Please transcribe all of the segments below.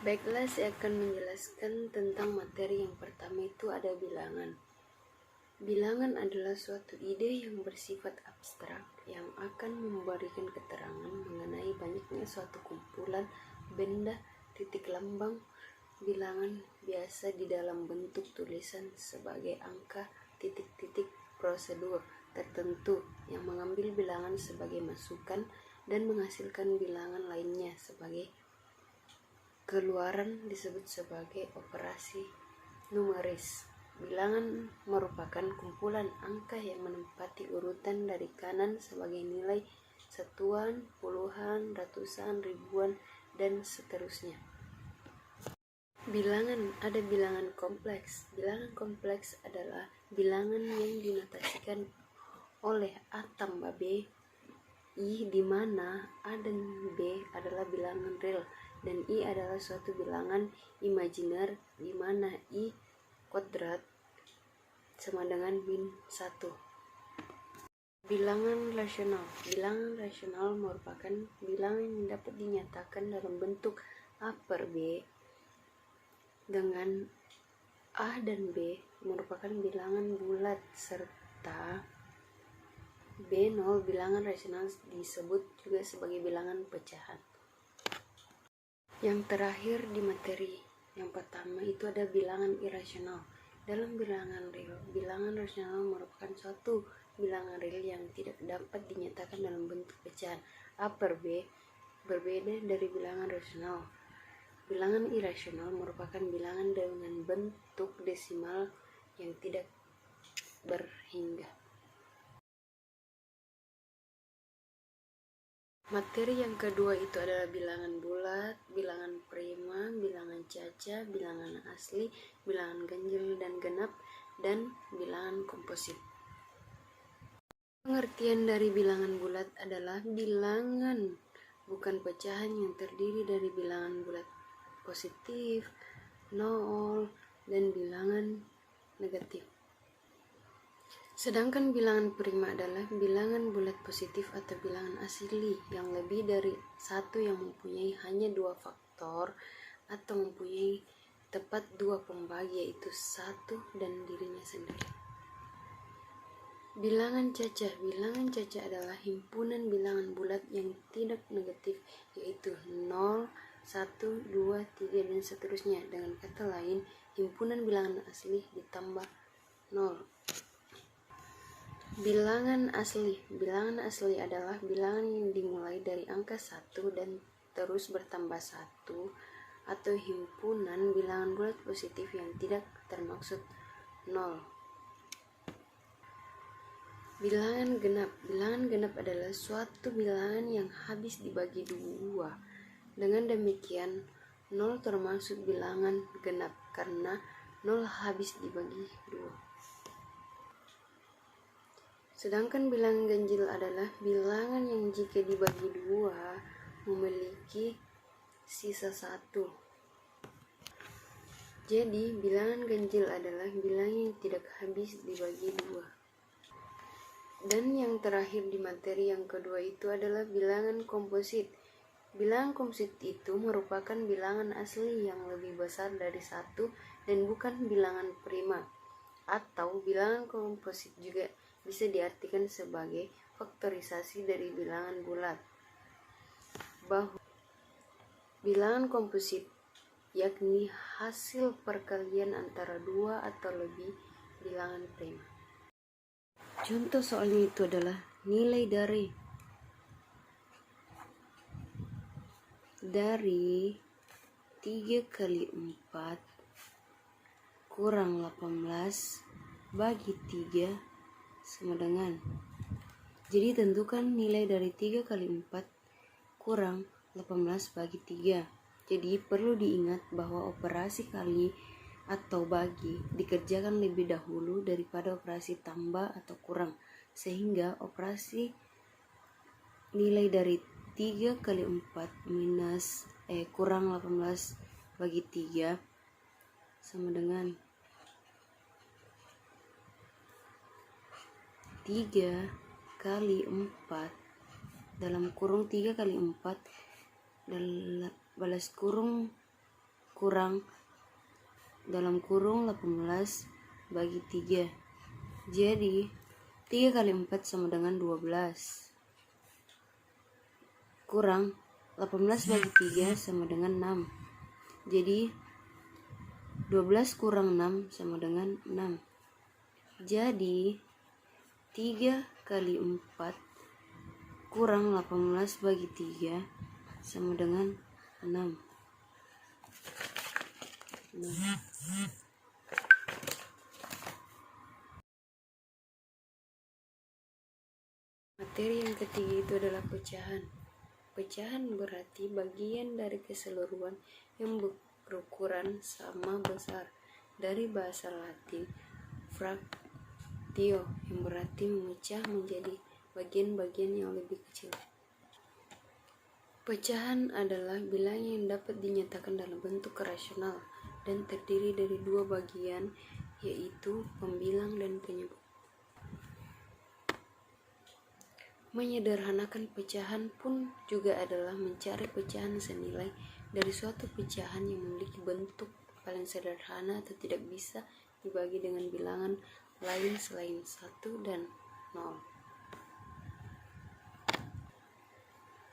Baiklah, saya akan menjelaskan tentang materi yang pertama, itu ada bilangan. Bilangan adalah suatu ide yang bersifat abstrak yang akan memberikan keterangan mengenai banyaknya suatu kumpulan benda titik lambang bilangan biasa di dalam bentuk tulisan sebagai angka titik-titik prosedur tertentu yang mengambil bilangan sebagai masukan dan menghasilkan bilangan lainnya sebagai keluaran disebut sebagai operasi numeris. Bilangan merupakan kumpulan angka yang menempati urutan dari kanan sebagai nilai satuan, puluhan, ratusan, ribuan, dan seterusnya. Bilangan, ada bilangan kompleks. Bilangan kompleks adalah bilangan yang dinotasikan oleh A tambah B, I, di mana A dan B adalah bilangan real dan I adalah suatu bilangan imajiner di mana I kuadrat sama dengan min 1. Bilangan rasional. Bilangan rasional merupakan bilangan yang dapat dinyatakan dalam bentuk A per B dengan A dan B merupakan bilangan bulat serta B0 bilangan rasional disebut juga sebagai bilangan pecahan. Yang terakhir di materi yang pertama itu ada bilangan irasional. Dalam bilangan real, bilangan rasional merupakan suatu bilangan real yang tidak dapat dinyatakan dalam bentuk pecahan. A per B berbeda dari bilangan rasional. Bilangan irasional merupakan bilangan dengan bentuk desimal yang tidak berhingga. Materi yang kedua itu adalah bilangan bulat, bilangan prima, bilangan caca, bilangan asli, bilangan ganjil dan genap, dan bilangan komposit. Pengertian dari bilangan bulat adalah bilangan bukan pecahan yang terdiri dari bilangan bulat positif, nol, dan bilangan negatif. Sedangkan bilangan prima adalah bilangan bulat positif atau bilangan asli yang lebih dari satu yang mempunyai hanya dua faktor atau mempunyai tepat dua pembagi yaitu satu dan dirinya sendiri. Bilangan caca. Bilangan caca adalah himpunan bilangan bulat yang tidak negatif yaitu 0, 1, 2, 3, dan seterusnya. Dengan kata lain, himpunan bilangan asli ditambah 0. Bilangan asli. Bilangan asli adalah bilangan yang dimulai dari angka 1 dan terus bertambah 1 atau himpunan bilangan bulat positif yang tidak termaksud 0. Bilangan genap. Bilangan genap adalah suatu bilangan yang habis dibagi 2. Dengan demikian, 0 termasuk bilangan genap karena 0 habis dibagi 2. Sedangkan bilangan ganjil adalah bilangan yang jika dibagi 2 memiliki sisa 1. Jadi, bilangan ganjil adalah bilangan yang tidak habis dibagi 2. Dan yang terakhir di materi yang kedua itu adalah bilangan komposit. Bilangan komposit itu merupakan bilangan asli yang lebih besar dari 1 dan bukan bilangan prima. Atau bilangan komposit juga bisa diartikan sebagai faktorisasi dari bilangan bulat. Bahwa bilangan komposit yakni hasil perkalian antara 2 atau lebih bilangan prima. Contoh soalnya itu adalah nilai dari 3 kali 4 kurang 18 bagi 3 sama dengan. Jadi tentukan nilai dari 3 kali 4 kurang 18 bagi 3. Jadi perlu diingat bahwa operasi kali atau bagi dikerjakan lebih dahulu daripada operasi tambah atau kurang. Sehingga operasi nilai dari 3 kali 4 kurang 18 bagi 3 sama dengan 3 kali 4 dalam kurung 3 kali 4 balas kurung kurang dalam kurung 18 bagi 3. Jadi 3 kali 4 sama dengan 12. Kurang 18 bagi 3 sama dengan 6. Jadi 12 kurang 6 sama dengan 6. Jadi 3 kali 4 kurang 18 bagi 3 sama dengan 6. Materi yang ketiga itu adalah pecahan. Pecahan berarti bagian dari keseluruhan yang berukuran sama besar. Dari bahasa Latin fractio yang berarti memecah menjadi bagian-bagian yang lebih kecil. Pecahan adalah bilangan yang dapat dinyatakan dalam bentuk rasional dan terdiri dari dua bagian, yaitu pembilang dan penyebut. Menyederhanakan pecahan pun juga adalah mencari pecahan senilai dari suatu pecahan yang memiliki bentuk paling sederhana atau tidak bisa dibagi dengan bilangan lain selain 1 dan 0.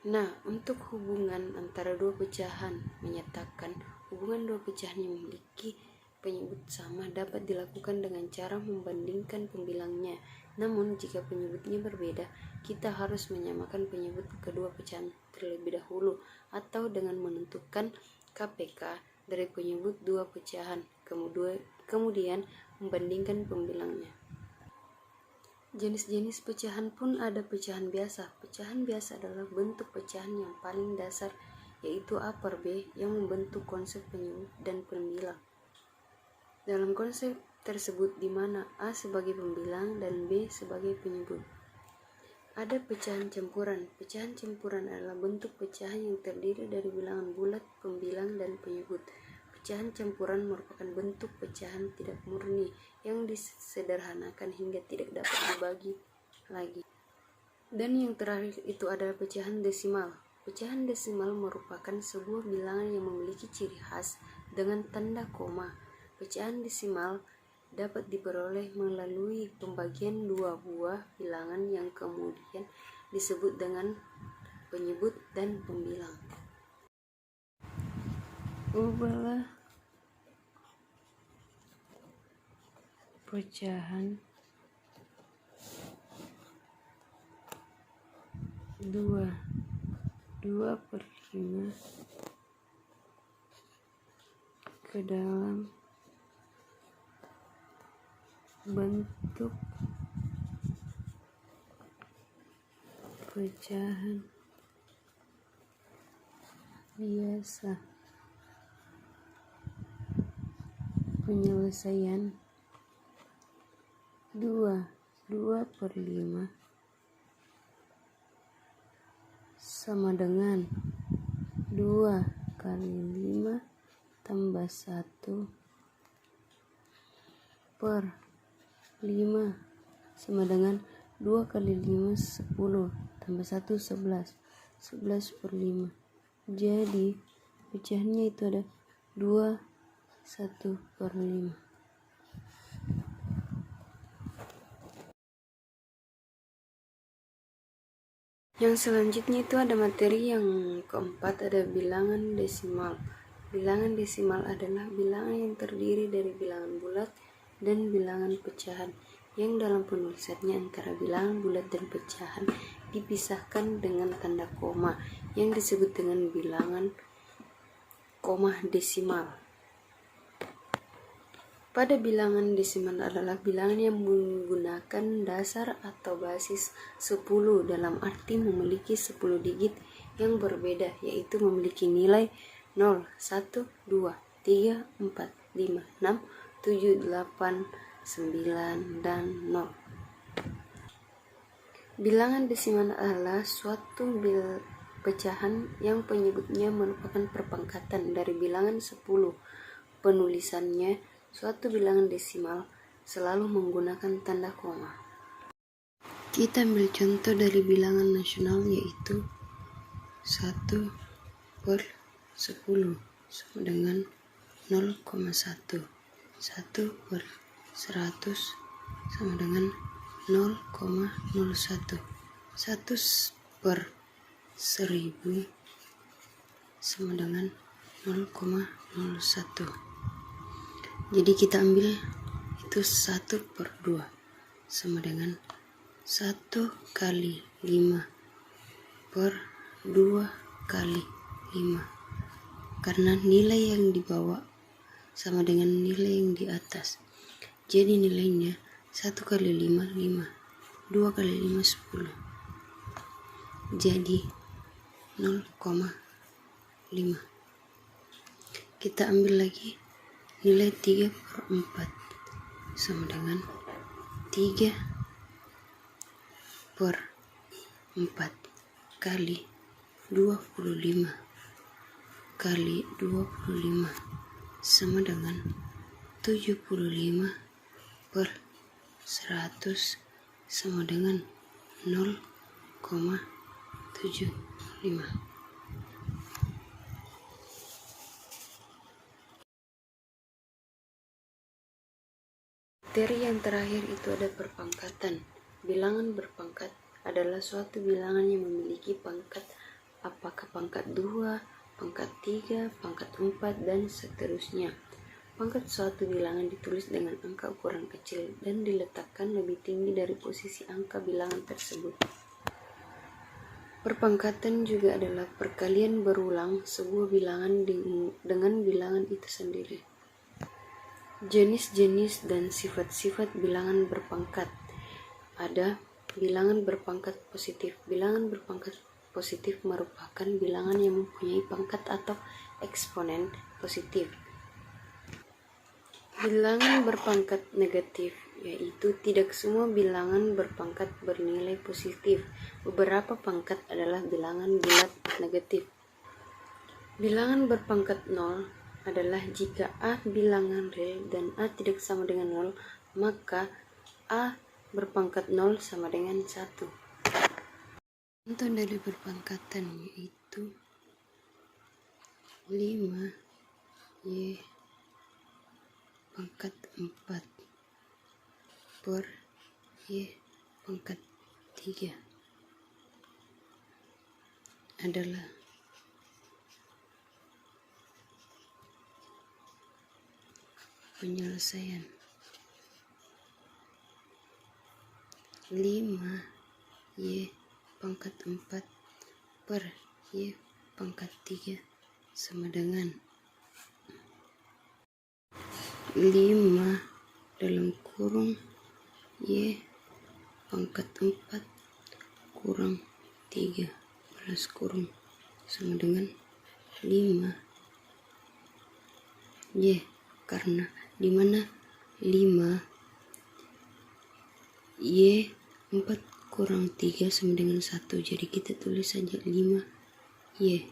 Nah, untuk hubungan antara dua pecahan, menyatakan hubungan dua pecahan yang memiliki penyebut sama dapat dilakukan dengan cara membandingkan pembilangnya. Namun, jika penyebutnya berbeda, kita harus menyamakan penyebut kedua pecahan terlebih dahulu, atau dengan menentukan KPK dari penyebut dua pecahan, kemudian membandingkan pembilangnya. Jenis-jenis pecahan pun ada pecahan biasa. Pecahan biasa adalah bentuk pecahan yang paling dasar, yaitu A per B, yang membentuk konsep penyebut dan pembilang. Dalam konsep tersebut di mana A sebagai pembilang dan B sebagai penyebut. Ada pecahan campuran. Pecahan campuran adalah bentuk pecahan yang terdiri dari bilangan bulat, pembilang, dan penyebut. Pecahan campuran merupakan bentuk pecahan tidak murni yang disederhanakan hingga tidak dapat dibagi lagi. Dan yang terakhir itu adalah pecahan desimal. Pecahan desimal merupakan sebuah bilangan yang memiliki ciri khas dengan tanda koma. Pecahan desimal dapat diperoleh melalui pembagian dua buah bilangan yang kemudian disebut dengan penyebut dan pembilang. Ubahlah pecahan 2/5 ke dalam bentuk pecahan biasa. Penyelesaian 2/5 sama dengan 2 kali 5 tambah 1 per 5 sama dengan 2 kali 5 10 tambah 1 11 per 5. Jadi pecahannya itu ada 1/5. Yang selanjutnya itu ada materi yang keempat, ada bilangan desimal. Bilangan desimal adalah bilangan yang terdiri dari bilangan bulat dan bilangan pecahan, yang dalam penulisannya antara bilangan bulat dan pecahan dipisahkan dengan tanda koma yang disebut dengan bilangan koma desimal. Pada bilangan desimal adalah bilangan yang menggunakan dasar atau basis 10 dalam arti memiliki 10 digit yang berbeda, yaitu memiliki nilai 0, 1, 2, 3, 4, 5, 6, 7, 8, 9, dan 0. Bilangan desimal adalah suatu pecahan yang penyebutnya merupakan perpangkatan dari bilangan 10. Penulisannya, suatu bilangan desimal selalu menggunakan tanda koma. Kita ambil contoh dari bilangan nasional, yaitu 1/10 sama dengan 0,1. 1 per 100 sama dengan 0,01. 1 per 1000 sama dengan 0,01. Jadi kita ambil itu 1 per 2 sama dengan 1 kali 5 per 2 kali 5, karena nilai yang di bawah sama dengan nilai yang di atas. Jadi nilainya 1 kali 5, 5. 2 kali 5, 10. Jadi 0,5. Kita ambil lagi nilai 3 per 4 sama dengan 3 per 4 kali 25 kali 25 sama dengan 75 per 100 sama dengan 0,75. Materi yang terakhir itu ada perpangkatan. Bilangan berpangkat adalah suatu bilangan yang memiliki pangkat, apakah pangkat 2, pangkat 3, pangkat 4, dan seterusnya. Pangkat suatu bilangan ditulis dengan angka ukuran kecil dan diletakkan lebih tinggi dari posisi angka bilangan tersebut. Perpangkatan juga adalah perkalian berulang sebuah bilangan dengan bilangan itu sendiri. Jenis-jenis dan sifat-sifat bilangan berpangkat. Ada bilangan berpangkat positif. Bilangan berpangkat positif merupakan bilangan yang mempunyai pangkat atau eksponen positif. Bilangan berpangkat negatif, yaitu tidak semua bilangan berpangkat bernilai positif. Beberapa pangkat adalah bilangan bulat negatif. Bilangan berpangkat 0 adalah jika A bilangan real dan A tidak sama dengan 0, maka A berpangkat 0 sama dengan 1. Contoh dari berpangkatan yaitu 5Y pangkat 4 per Y pangkat 3 adalah penyelesaian. 5Y pangkat 4 per Y pangkat 3 sama dengan 5 dalam kurung Y pangkat 4 kurang 3 balas kurung sama dengan 5Y, karena dimana 5Y 4 kurang 3 sama dengan 1, jadi kita tulis saja 5Y